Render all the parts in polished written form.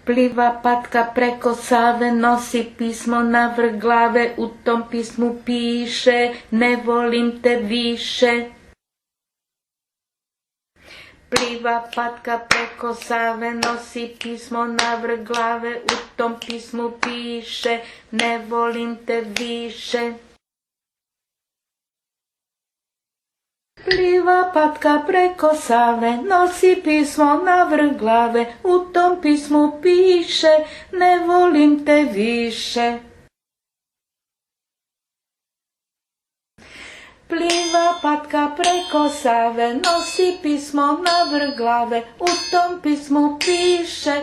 Pliva patka preko Save, nosi pismo navrh glave, u tom pismu piše ne volim te više. Pliva patka preko Save, nosi pismo navrh glave, u tom pismu piše ne volim te više. Pliva patka preko Save, nosi pismo navrh glave, u tom pismu piše ne volim te više. Pliva patka preko Save, nosi pismo navrh glave, u tom pismu piše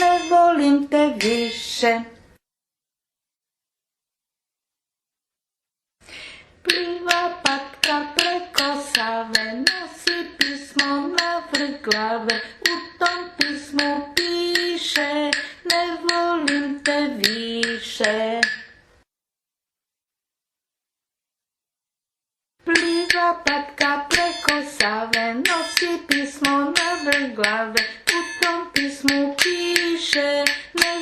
ne volim te više. Pliva patka preko Save, nosi pismo navrh glave, u tom pismu piše ne volim te više. Pliva patka preko Save, nosi pismo navrh glave, u tom pismu piše ne